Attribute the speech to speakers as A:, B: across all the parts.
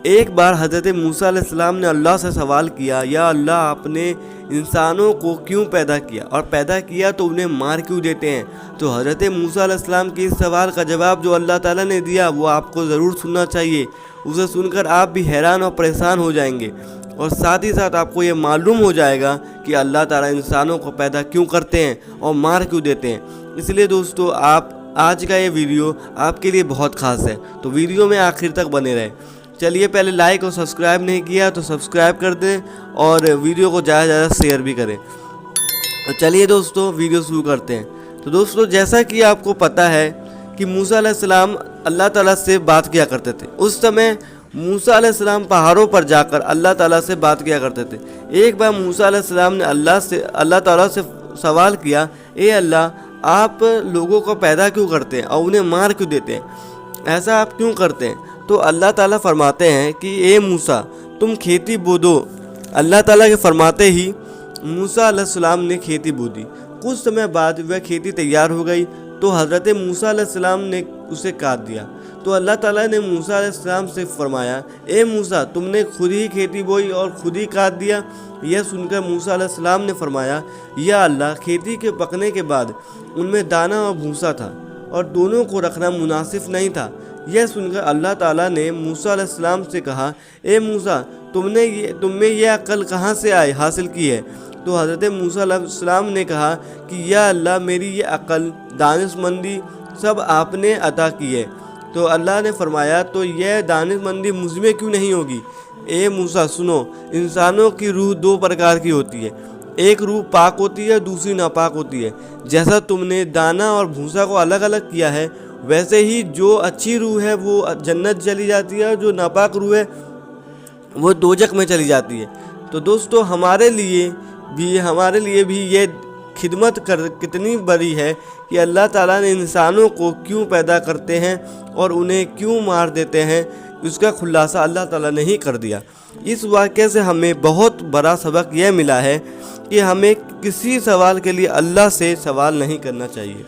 A: ایک بار حضرت موسیٰ علیہ السلام نے اللہ سے سوال کیا، یا اللہ آپ نے انسانوں کو کیوں پیدا کیا، اور پیدا کیا تو انہیں مار کیوں دیتے ہیں؟ تو حضرت موسیٰ علیہ السلام کے اس سوال کا جواب جو اللہ تعالیٰ نے دیا وہ آپ کو ضرور سننا چاہیے۔ اسے سن کر آپ بھی حیران اور پریشان ہو جائیں گے، اور ساتھ ہی ساتھ آپ کو یہ معلوم ہو جائے گا کہ اللہ تعالیٰ انسانوں کو پیدا کیوں کرتے ہیں اور مار کیوں دیتے ہیں۔ اس لیے دوستو آج کا یہ ویڈیو آپ کے لیے بہت خاص ہے، تو ویڈیو میں آخر تک بنے رہے۔ چلیے پہلے لائک اور سبسکرائب نہیں کیا تو سبسکرائب کر دیں، اور ویڈیو کو زیادہ سے زیادہ شیئر بھی کریں۔ تو چلیے دوستو ویڈیو شروع کرتے ہیں۔ تو دوستو جیسا کہ آپ کو پتہ ہے کہ موسیٰ علیہ السلام اللہ تعالیٰ سے بات کیا کرتے تھے۔ اس سمے موسیٰ علیہ السلام پہاڑوں پر جا کر اللہ تعالیٰ سے بات کیا کرتے تھے۔ ایک بار موسیٰ علیہ السلام نے اللہ تعالیٰ سے سوال کیا، اے اللہ آپ لوگوں کو پیدا کیوں کرتے ہیں اور انہیں مار کیوں دیتے ہیں؟ ایسا آپ کیوں کرتے ہیں؟ تو اللہ تعالیٰ فرماتے ہیں کہ اے موسیٰ تم کھیتی بو دو۔ اللہ تعالیٰ کے فرماتے ہی موسیٰ علیہ السلام نے کھیتی بو دی۔ کچھ سمے بعد وہ کھیتی تیار ہو گئی تو حضرت موسیٰ علیہ السلام نے اسے کاٹ دیا۔ تو اللہ تعالیٰ نے موسیٰ علیہ السلام سے فرمایا، اے موسیٰ تم نے خود ہی کھیتی بوئی اور خود ہی کاٹ دیا۔ یہ سن کر موسیٰ علیہ السلام نے فرمایا، یا اللہ کھیتی کے پکنے کے بعد ان میں دانہ اور بھوسا تھا اور دونوں کو رکھنا مناسب نہیں تھا۔ یہ سن کر اللہ تعالیٰ نے موسیٰ علیہ السلام سے کہا، اے موسیٰ تم میں یہ عقل کہاں سے حاصل کی ہے؟ تو حضرت موسیٰ علیہ السلام نے کہا کہ یا اللہ میری یہ عقل دانش مندی سب آپ نے عطا کی ہے۔ تو اللہ نے فرمایا، تو یہ دانش مندی مجھ میں کیوں نہیں ہوگی؟ اے موسیٰ سنو، انسانوں کی روح دو پرکار کی ہوتی ہے، ایک روح پاک ہوتی ہے دوسری ناپاک ہوتی ہے۔ جیسا تم نے دانہ اور بھوسا کو الگ الگ کیا ہے ویسے ہی جو اچھی روح ہے وہ جنت چلی جاتی ہے اور جو ناپاک روح ہے وہ دوزخ میں چلی جاتی ہے۔ تو دوستو ہمارے لیے بھی یہ خدمت کتنی بڑی ہے کہ اللہ تعالیٰ نے انسانوں کو کیوں پیدا کرتے ہیں اور انہیں کیوں مار دیتے ہیں، اس کا خلاصہ اللہ تعالیٰ نے ہی کر دیا۔ اس واقعے سے ہمیں بہت بڑا سبق یہ ملا ہے کہ ہمیں کسی سوال کے لیے اللہ سے سوال نہیں کرنا چاہیے،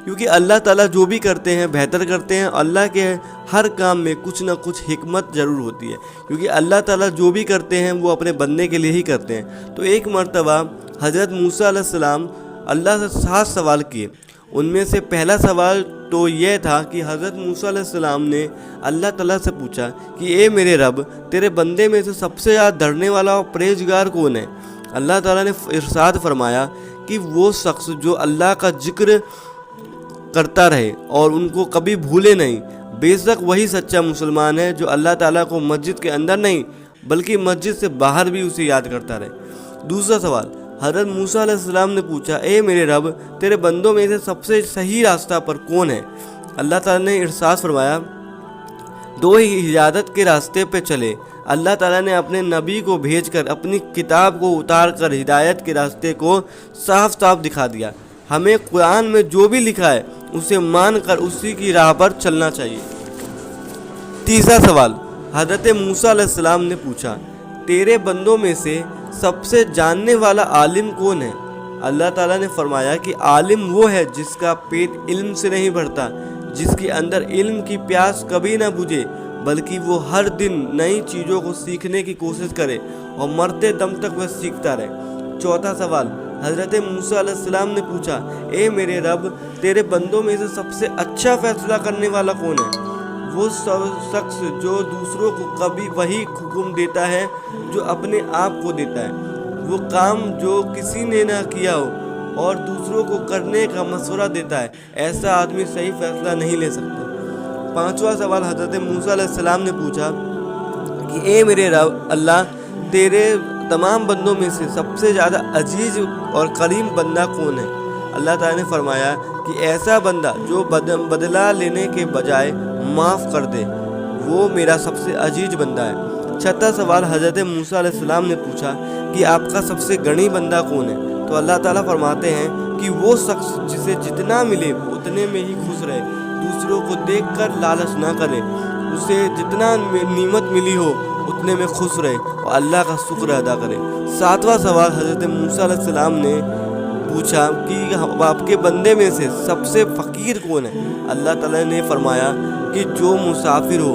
A: کیونکہ اللہ تعالیٰ جو بھی کرتے ہیں بہتر کرتے ہیں۔ اللہ کے ہر کام میں کچھ نہ کچھ حکمت ضرور ہوتی ہے، کیونکہ اللہ تعالیٰ جو بھی کرتے ہیں وہ اپنے بندے کے لیے ہی کرتے ہیں۔ تو ایک مرتبہ حضرت موسیٰ علیہ السلام اللہ سے 7 سوال کیے۔ ان میں سے پہلا سوال تو یہ تھا کہ حضرت موسیٰ علیہ السلام نے اللہ تعالیٰ سے پوچھا کہ اے میرے رب تیرے بندے میں سے سب سے زیادہ ڈرنے والا اور پرہیزگار کون ہے؟ اللہ تعالیٰ نے ارشاد فرمایا کہ وہ شخص جو اللہ کا ذکر کرتا رہے اور ان کو کبھی بھولے نہیں، بے شک وہی سچا مسلمان ہے جو اللہ تعالیٰ کو مسجد کے اندر نہیں بلکہ مسجد سے باہر بھی اسے یاد کرتا رہے۔ دوسرا سوال حضرت موسیٰ علیہ السلام نے پوچھا، اے میرے رب تیرے بندوں میں سے سب سے صحیح راستہ پر کون ہے؟ اللہ تعالیٰ نے ارشاد فرمایا، دو ہی ہدایت کے راستے پہ چلے۔ اللہ تعالیٰ نے اپنے نبی کو بھیج کر اپنی کتاب کو اتار کر ہدایت کے راستے کو صاف صاف دکھا دیا۔ ہمیں قرآن میں جو بھی لکھا ہے اسے مان کر اسی کی راہ پر چلنا چاہیے۔ تیسرا سوال حضرت موسیٰ علیہ السلام نے پوچھا، تیرے بندوں میں سے سب سے جاننے والا عالم کون ہے؟ اللہ تعالیٰ نے فرمایا کہ عالم وہ ہے جس کا پیٹ علم سے نہیں بھرتا، جس کے اندر علم کی پیاس کبھی نہ بجھے بلکہ وہ ہر دن نئی چیزوں کو سیکھنے کی کوشش کرے اور مرتے دم تک وہ سیکھتا رہے۔ چوتھا سوال حضرت موسیٰ علیہ السلام نے پوچھا، اے میرے رب تیرے بندوں میں سے سب سے اچھا فیصلہ کرنے والا کون ہے؟ وہ شخص جو دوسروں کو کبھی وہی حکم دیتا ہے جو اپنے آپ کو دیتا ہے، وہ کام جو کسی نے نہ کیا ہو اور دوسروں کو کرنے کا مشورہ دیتا ہے، ایسا آدمی صحیح فیصلہ نہیں لے سکتا۔ پانچواں سوال حضرت موسیٰ علیہ السلام نے پوچھا کہ اے میرے رب اللہ تیرے تمام بندوں میں سے سب سے زیادہ عزیز اور کریم بندہ کون ہے؟ اللہ تعالیٰ نے فرمایا کہ ایسا بندہ جو بدلہ لینے کے بجائے معاف کر دے، وہ میرا سب سے عزیز بندہ ہے۔ چھٹا سوال حضرت موسیٰ علیہ السلام نے پوچھا کہ آپ کا سب سے غنی بندہ کون ہے؟ تو اللہ تعالیٰ فرماتے ہیں کہ وہ شخص جسے جتنا ملے وہ اتنے میں ہی خوش رہے، دوسروں کو دیکھ کر لالچ نہ کرے، اسے جتنا نعمت ملی ہو اتنے میں خوش رہے اور اللہ کا شکر ادا کرے۔ ساتواں سوال حضرت موسیٰ علیہ السلام نے پوچھا کہ آپ کے بندے میں سے سب سے فقیر کون ہے؟ اللہ تعالیٰ نے فرمایا کہ جو مسافر ہو،